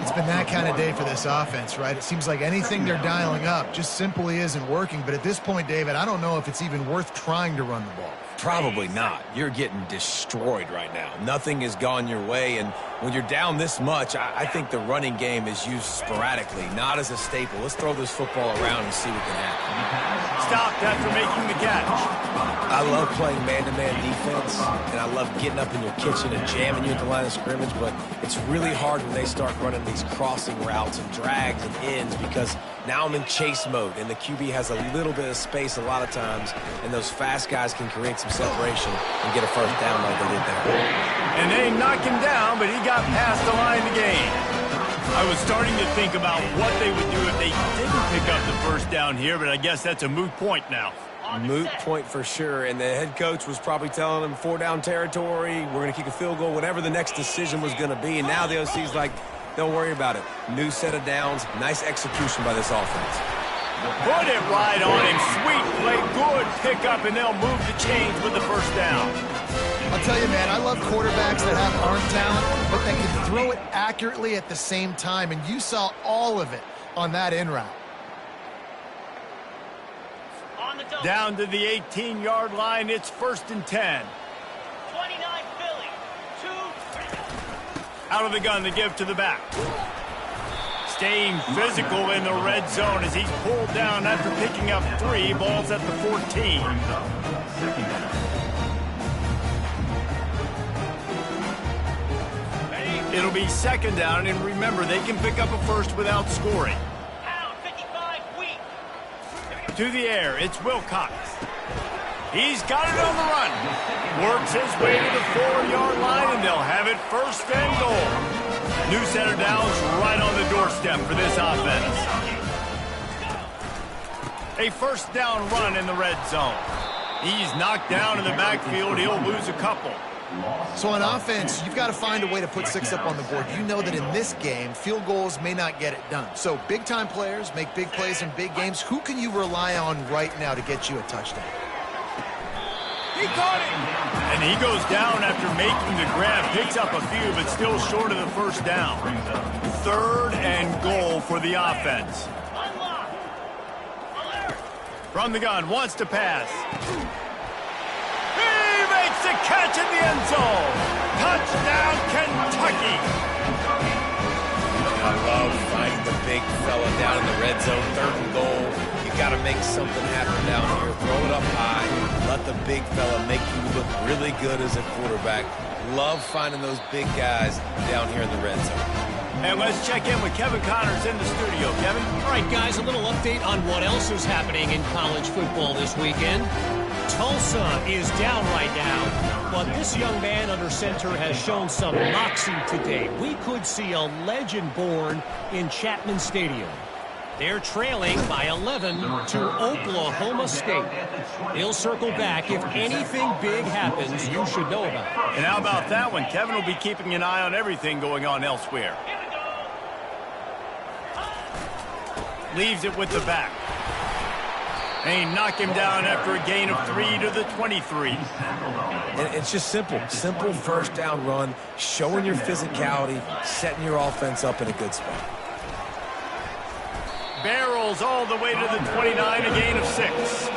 It's been that kind of day for this offense, right? It seems like anything they're dialing up just simply isn't working. But at this point, David, I don't know if it's even worth trying to run the ball. Probably not. You're getting destroyed right now. Nothing has gone your way, and when you're down this much, I think the running game is used sporadically, not as a staple. Let's throw this football around and see what can happen. Stopped after making the catch. I love playing man-to-man defense, and I love getting up in your kitchen and jamming you at the line of scrimmage, but it's really hard when they start running these crossing routes and drags and ends because now I'm in chase mode, and the QB has a little bit of space a lot of times, and those fast guys can create some separation and get a first down like they did there. And they knocked him down, but he got past the line of the game. I was starting to think about what they would do if they didn't pick up the first down here, but I guess that's a moot point now. Moot point for sure, and the head coach was probably telling them 4-down territory, we're going to kick a field goal, whatever the next decision was going to be, and now the OC's like, don't worry about it. New set of downs, nice execution by this offense. Put it right on him, sweet play, good pickup, and they'll move the chains with the first down. I'll tell you, man, I love quarterbacks that have arm talent, but that can throw it accurately at the same time, and you saw all of it on that in route. Down to the 18-yard line, it's 1st and 10. 29 Philly. 2-3. Out of the gun to give to the back. Staying physical in the red zone as he's pulled down after picking up 3. Ball's at the 14. It'll be second down, and remember, they can pick up a first without scoring. To the air, it's Wilcox. He's got it on the run. Works his way to the 4-yard line, and they'll have it 1st and goal. New set of downs right on the doorstep for this offense. A 1st down run in the red zone. He's knocked down in the backfield. He'll lose a couple. So on offense, you've got to find a way to put 6 up on the board. You know that in this game, field goals may not get it done. So big-time players make big plays in big games. Who can you rely on right now to get you a touchdown? He caught it! And he goes down after making the grab. Picks up a few, but still short of the first down. 3rd and goal for the offense. From the gun, wants to pass. He makes the catch in the end zone. Touchdown, Kentucky. I love finding the big fella down in the red zone. 3rd and goal. You got to make something happen down here. Throw it up high. Let the big fella make you look really good as a quarterback. Love finding those big guys down here in the red zone. And let's check in with Kevin Connors in the studio. Kevin? All right, guys, a little update on what else is happening in college football this weekend. Tulsa is down right now, but this young man under center has shown some moxie today. We could see a legend born in Chapman Stadium. They're trailing by 11 to Oklahoma State. They'll circle back. If anything big happens, you should know about it. And how about that one? Kevin will be keeping an eye on everything going on elsewhere. Leaves it with the back. And he knocked him down after a gain of 3 to the 23. And it's just simple. Simple first down run, showing your physicality, setting your offense up in a good spot. Barrels all the way to the 29, a gain of 6.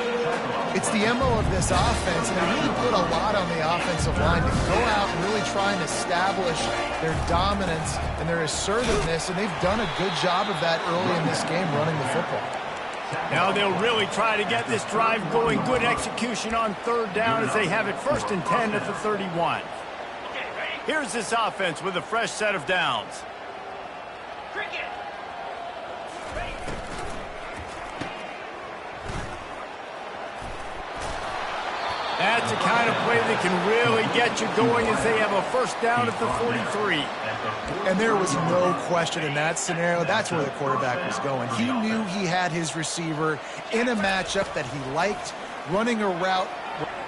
It's the MO of this offense, and they really put a lot on the offensive line to go out and really try and establish their dominance and their assertiveness, and they've done a good job of that early in this game running the football. Now they'll really try to get this drive going. Good execution on 3rd down as they have it 1st and 10 at the 31. Here's this offense with a fresh set of downs. That's the kind of play that can really get you going as they have a 1st down at the 43. And there was no question in that scenario. That's where the quarterback was going. He knew he had his receiver in a matchup that he liked, running a route.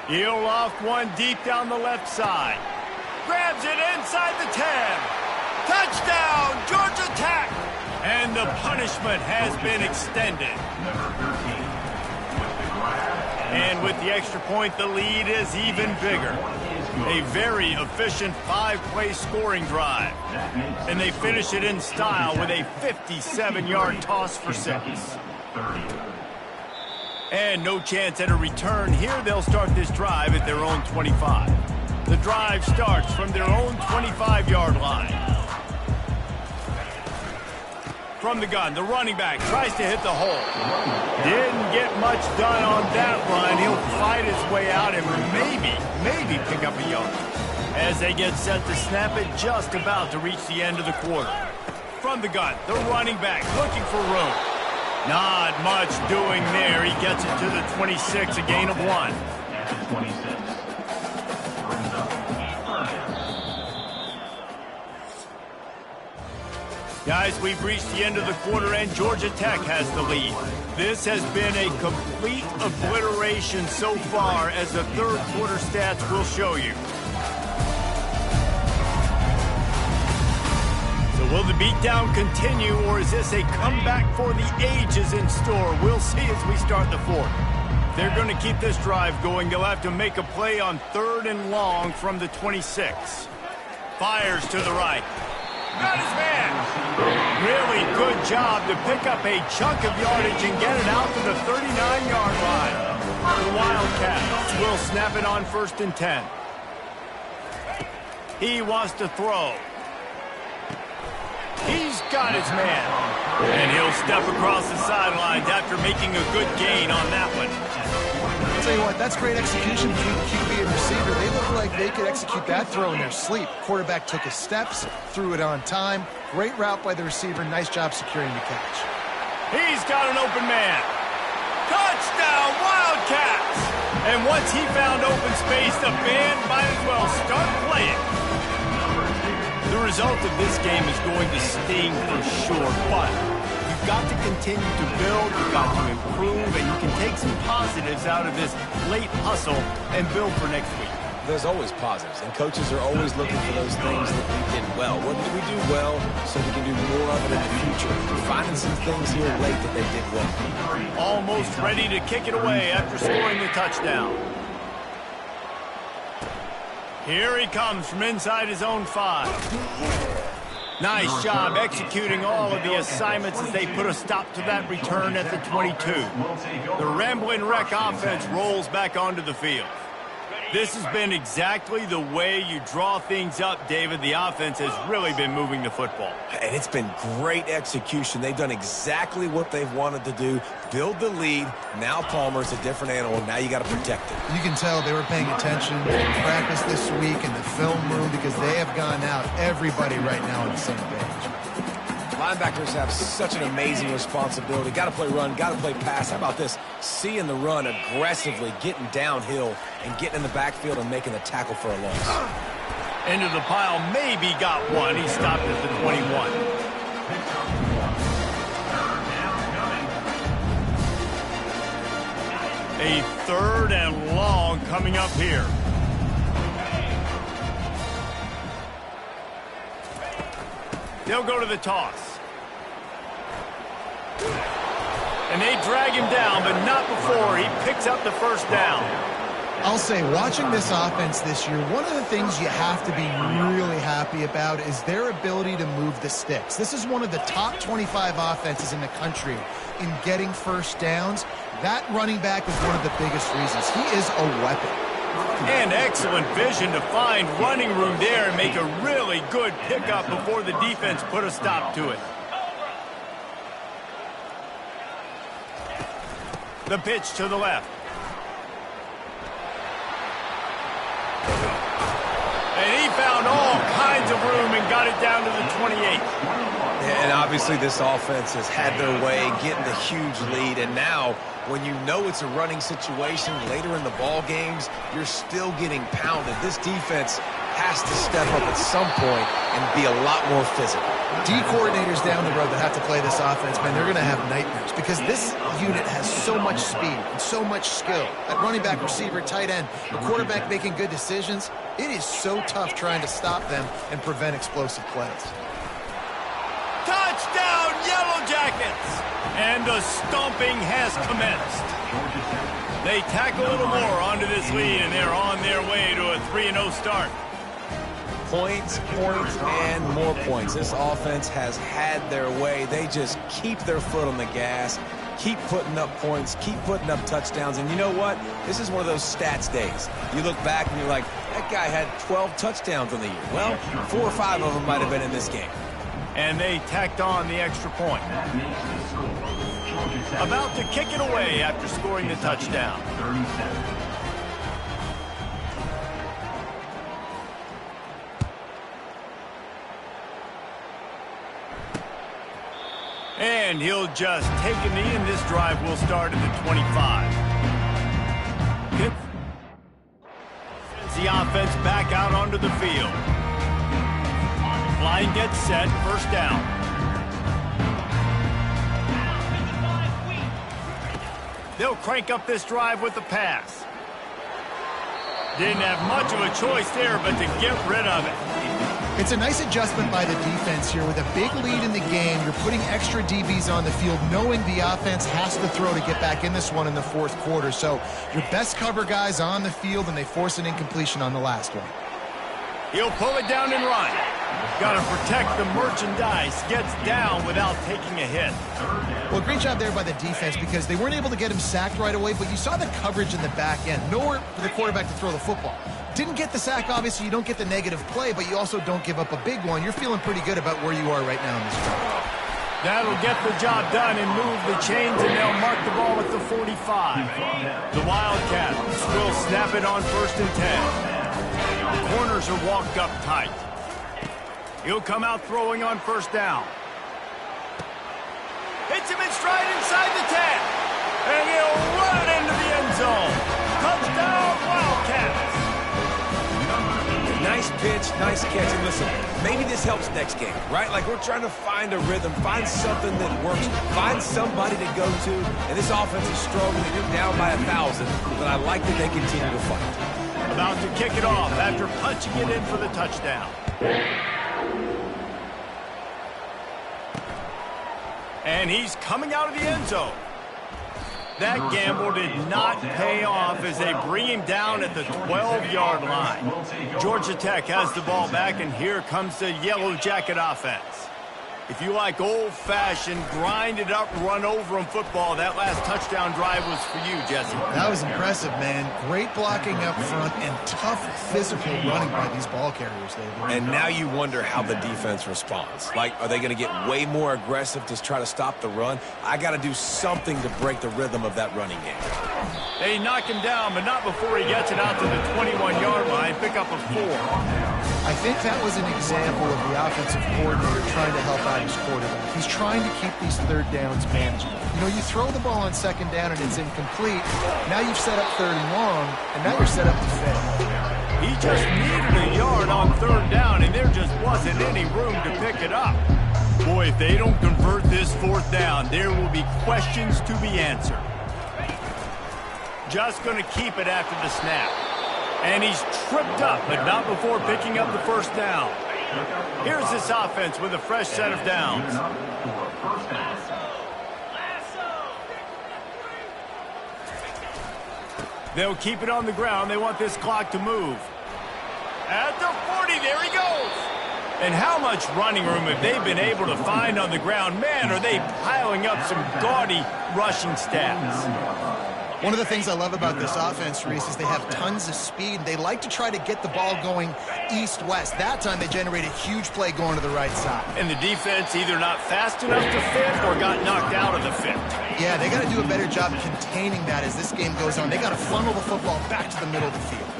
He'll loft one deep down the left side. Grabs it inside the 10. Touchdown, Georgia Tech! And the punishment has been extended. And with the extra point, the lead is even bigger. A very efficient 5-play scoring drive. And they finish it in style with a 57-yard toss for 6. And no chance at a return here. They'll start this drive at their own 25. The drive starts from their own 25-yard line. From the gun, the running back tries to hit the hole. Didn't get much done on that run. He'll fight his way out and maybe pick up a yard. As they get set to snap it, just about to reach the end of the quarter. From the gun, the running back looking for room. Not much doing there. He gets it to the 26, a gain of 1. Guys, we've reached the end of the quarter, and Georgia Tech has the lead. This has been a complete obliteration so far, as the 3rd quarter stats will show you. So will the beatdown continue, or is this a comeback for the ages in store? We'll see as we start the 4th. They're going to keep this drive going. They'll have to make a play on 3rd and long from the 26. Fires to the right. Got his man. Really good job to pick up a chunk of yardage and get it out to the 39-yard line. The Wildcats will snap it on 1st and 10. He wants to throw. He's got his man. And he'll step across the sidelines after making a good gain on that one. I'll tell you what, that's great execution between QB and receiver. They look like they could execute that throw in their sleep. Quarterback took his steps, threw it on time. Great route by the receiver. Nice job securing the catch. He's got an open man. Touchdown, Wildcats! And once he found open space, the band might as well start playing. The result of this game is going to sting for sure, but you you've got to continue to build, you've got to improve, and you can take some positives out of this late hustle and build for next week. There's always positives, and coaches are always looking for those things that we did well. What did we do well so we can do more of it in the future? We're finding some things here late that they did well. Almost ready to kick it away after scoring the touchdown. Here he comes from inside his own 5. Nice job executing all of the assignments as they put a stop to that return at the 22. The Ramblin' Wreck offense rolls back onto the field. This has been exactly the way you draw things up, David. The offense has really been moving the football. And it's been great execution. They've done exactly what they've wanted to do. Build the lead. Now Palmer's a different animal. Now you got to protect it. You can tell they were paying attention in practice this week in the film room because they have gone out, everybody right now on the same page. Linebackers have such an amazing responsibility. Got to play run, got to play pass. How about this? Seeing the run aggressively, getting downhill, and getting in the backfield and making the tackle for a loss. Into the pile, maybe got one. He stopped at the 21. A 3rd and long coming up here. They'll go to the toss. And they drag him down, but not before he picks up the first down. I'll say, watching this offense this year, one of the things you have to be really happy about is their ability to move the sticks. This is one of the top 25 offenses in the country in getting first downs. That running back is one of the biggest reasons. He is a weapon. And excellent vision to find running room there and make a really good pickup before the defense put a stop to it. The pitch to the left. And he found all kinds of room and got it down to the 28. And obviously this offense has had their way, getting the huge lead. And now, when you know it's a running situation later in the ball games, you're still getting pounded. This defense has to step up at some point and be a lot more physical. D coordinators down the road that have to play this offense, man, they're going to have nightmares because this unit has so much speed and so much skill. At running back, receiver, tight end, the quarterback making good decisions, it is so tough trying to stop them and prevent explosive plays. Touchdown, Yellow Jackets! And the stomping has commenced. They tack a little more onto this lead, and they're on their way to a 3-0 start. Points, and more points. This offense has had their way. They just keep their foot on the gas, keep putting up points, keep putting up touchdowns. And you know what? This is one of those stats days. You look back and you're like, that guy had 12 touchdowns in the year. Well, 4 or 5 of them might have been in this game. And they tacked on the extra point. About to kick it away after scoring the touchdown. And he'll just take a knee, and this drive will start at the 25. Sends the offense back out onto the field. Line gets set, first down. They'll crank up this drive with the pass. Didn't have much of a choice there, but to get rid of it. It's a nice adjustment by the defense here. With a big lead in the game, you're putting extra DBs on the field, knowing the offense has to throw to get back in this one in the 4th quarter. So your best cover guys on the field, and they force an incompletion on the last one. He'll pull it down and run. Got to protect the merchandise. Gets down without taking a hit. Well, great job there by the defense because they weren't able to get him sacked right away, but you saw the coverage in the back end. Nowhere for the quarterback to throw the football. Didn't get the sack, obviously. You don't get the negative play, but you also don't give up a big one. You're feeling pretty good about where you are right now in this drive. That'll get the job done and move the chains, and they'll mark the ball at the 45. The Wildcats will snap it on 1st and 10. The corners are walked up tight. He'll come out throwing on 1st down. Hits him in stride inside the 10. And he'll run it into the end zone. Touchdown, Wildcats. Nice Nice pitch, nice catch. And listen, maybe this helps next game, right? Like we're trying to find a rhythm, find something that works, find somebody to go to. And this offense is struggling. You're down by 1,000, but I like that they continue to fight. About to kick it off after punching it in for the touchdown. And he's coming out of the end zone. That gamble did not pay off as they bring him down at the 12-yard line. Georgia Tech has the ball back, and here comes the Yellow Jacket offense. If you like old-fashioned, grind-it-up, run-over-'em football, that last touchdown drive was for you, Jesse. That was impressive, man. Great blocking up front and tough physical running by these ball carriers, David. And now you wonder how the defense responds. Like, are they going to get way more aggressive to try to stop the run? I got to do something to break the rhythm of that running game. They knock him down, but not before he gets it out to the 21-yard line. Pick up a 4. I think that was an example of the offensive coordinator trying to help out his quarterback. He's trying to keep these third downs manageable. You know, you throw the ball on second down and it's incomplete. Now you've set up third and long, and now you're set up to fail. He just needed a yard on third down, and there just wasn't any room to pick it up. Boy, if they don't convert this fourth down, there will be questions to be answered. Just going to keep it after the snap. And he's tripped up, but not before picking up the first down. Here's this offense with a fresh set of downs. They'll keep it on the ground. They want this clock to move. At the 40, there he goes. And how much running room have they been able to find on the ground? Man, are they piling up some gaudy rushing stats. One of the things I love about this offense, Reese, is they have tons of speed. They like to try to get the ball going east-west. That time they generate a huge play going to the right side. And the defense either not fast enough to fit or got knocked out of the fit. Yeah, they got to do a better job containing that as this game goes on. They got to funnel the football back to the middle of the field.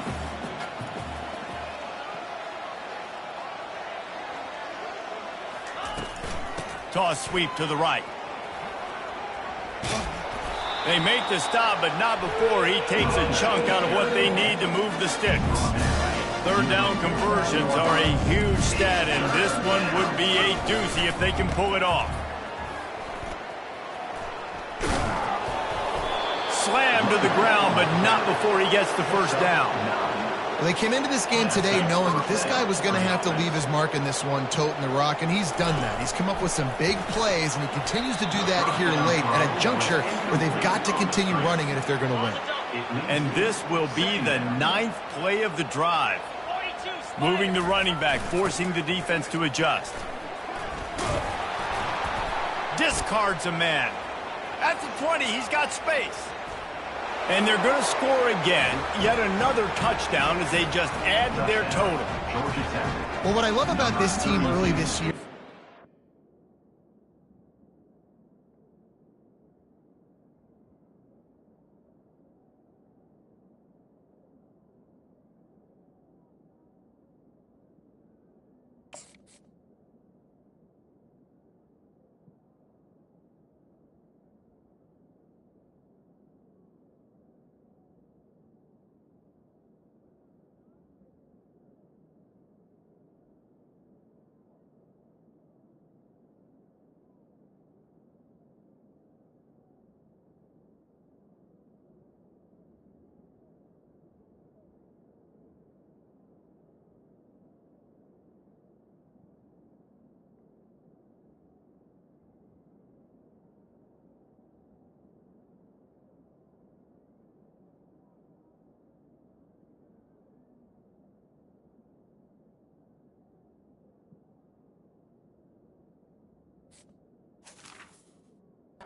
Toss sweep to the right. They make the stop, but not before he takes a chunk out of what they need to move the sticks. Third down conversions are a huge stat, and this one would be a doozy if they can pull it off. Slammed to the ground, but not before he gets the first down. Well, they came into this game today knowing that this guy was going to have to leave his mark in this one, toting the rock, and he's done that. He's come up with some big plays, and he continues to do that here late at a juncture where they've got to continue running it if they're going to win. And this will be the 9th play of the drive. Moving the running back, forcing the defense to adjust. Discards a man. At the 20, he's got space. And they're going to score again, yet another touchdown as they just add to their total. Well, what I love about this team early this year,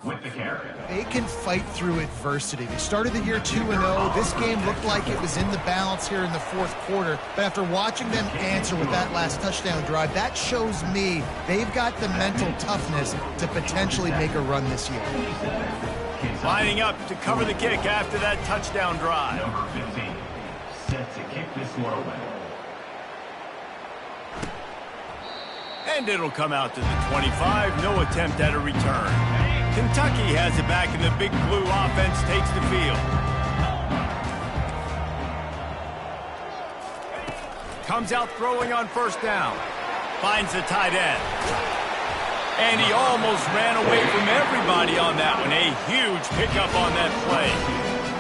with the carry. they can fight through adversity. They started the year 2-0. This game looked like it was in the balance here in the fourth quarter. But after watching them answer with that last touchdown drive, that shows me they've got the mental toughness to potentially make a run this year. Lining up to cover the kick after that touchdown drive. Number 15, set to kick this one away. And it'll come out to the 25. No attempt at a return. Kentucky has it back, and the Big Blue offense takes the field. Comes out throwing on first down. Finds the tight end. And he almost ran away from everybody on that one. A huge pickup on that play.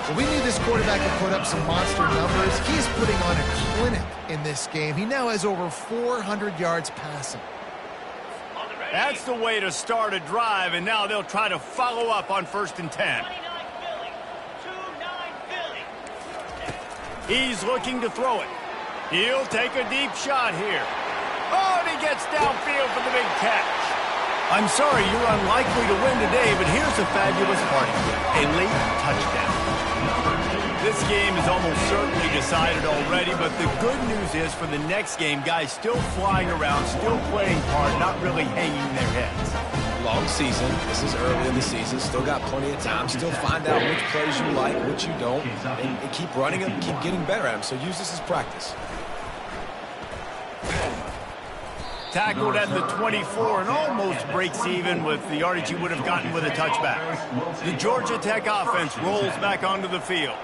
Well, we knew this quarterback would put up some monster numbers. He's putting on a clinic in this game. He now has over 400 yards passing. That's the way to start a drive, and now they'll try to follow up on 1st and 10. 29 Philly. 2-9 Philly. He's looking to throw it. He'll take a deep shot here. Oh, and he gets downfield for the big catch. I'm sorry you're unlikely to win today, but here's a fabulous party. A late touchdown. This game is almost certainly decided already, but the good news is for the next game, guys still flying around, still playing hard, not really hanging their heads. Long season. This is early in the season. Still got plenty of time. Still find out which plays you like, which you don't, and keep running them, keep getting better at them. So use this as practice. Tackled at the 24 and almost breaks even with the yardage he would have gotten with a touchback. The Georgia Tech offense rolls back onto the field.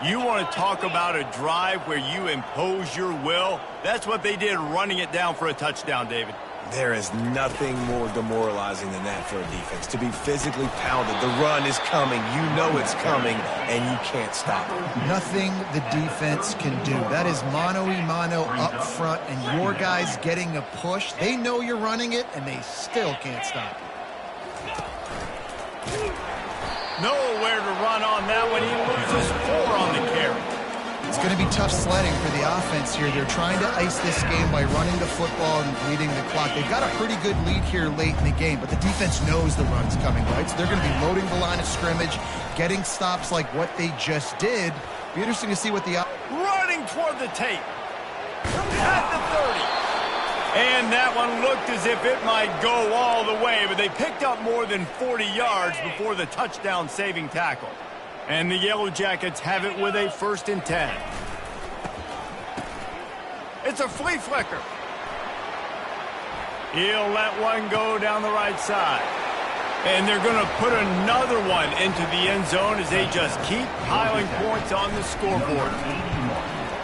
You want to talk about a drive where you impose your will? That's what they did running it down for a touchdown, David. There is nothing more demoralizing than that for a defense. To be physically pounded. The run is coming. You know it's coming, and you can't stop it. Nothing the defense can do. That is mano-a-mano up front, and your guys getting a push. They know you're running it, and they still can't stop it. Nowhere to run on that one. He loses 4 on the carry. It's going to be tough sledding for the offense here. They're trying to ice this game by running the football and bleeding the clock. They've got a pretty good lead here late in the game, but the defense knows the run's coming, right? So they're going to be loading the line of scrimmage, getting stops like what they just did. Be interesting to see what the... Running toward the tape. At the 30. And that one looked as if it might go all the way, but they picked up more than 40 yards before the touchdown-saving tackle. And the Yellow Jackets have it with a 1st and 10. It's a flea flicker. He'll let one go down the right side. And they're going to put another one into the end zone as they just keep piling points on the scoreboard.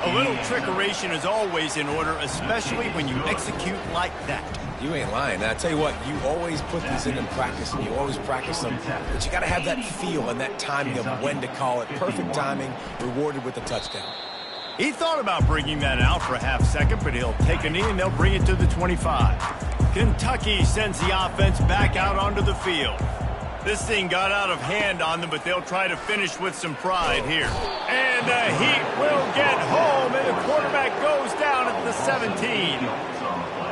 A little trickeration is always in order, especially when you execute like that. You ain't lying. Now, I tell you what, you always put these in practice, and you always practice them. But you got to have that feel and that timing of when to call it. Perfect timing, rewarded with a touchdown. He thought about bringing that out for a half second, but he'll take a knee and they'll bring it to the 25. Kentucky sends the offense back out onto the field. This thing got out of hand on them, but they'll try to finish with some pride here. And the Heat will get home, and the quarterback goes down at the 17.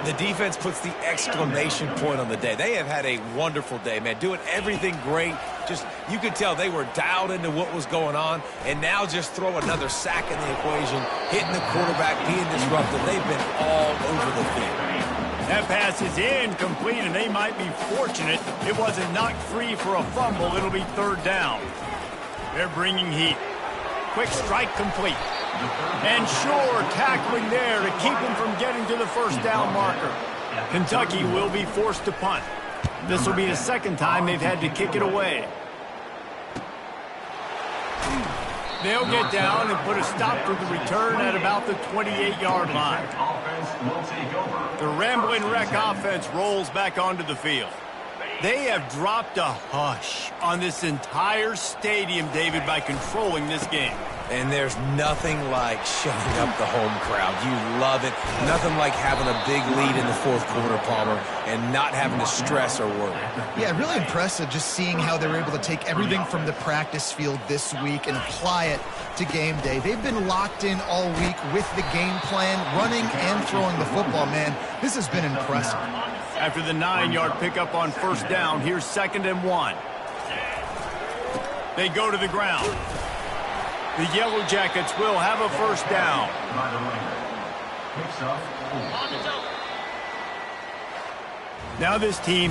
The defense puts the exclamation point on the day. They have had a wonderful day, man. Doing everything great. Just, you could tell they were dialed into what was going on, and now just throw another sack in the equation, hitting the quarterback, being disruptive. They've been all over the field. That pass is incomplete, and they might be fortunate it wasn't knocked free for a fumble. It'll be 3rd down. They're bringing heat. Quick strike complete. And sure, tackling there to keep him from getting to the 1st down marker. Kentucky will be forced to punt. This will be the 2nd time they've had to kick it away. They'll get down and put a stop to the return at about the 28-yard line. The Rambling Wreck offense rolls back onto the field. They have dropped a hush on this entire stadium, David, by controlling this game. And there's nothing like shutting up the home crowd. You love it. Nothing like having a big lead in the 4th quarter, Palmer, and not having to stress or worry. Yeah, really impressive just seeing how they were able to take everything from the practice field this week and apply it to game day. They've been locked in all week with the game plan, running and throwing the football, man. This has been impressive. After the 9-yard pickup on 1st down, here's 2nd and 1. They go to the ground. The Yellow Jackets will have a 1st down. Now this team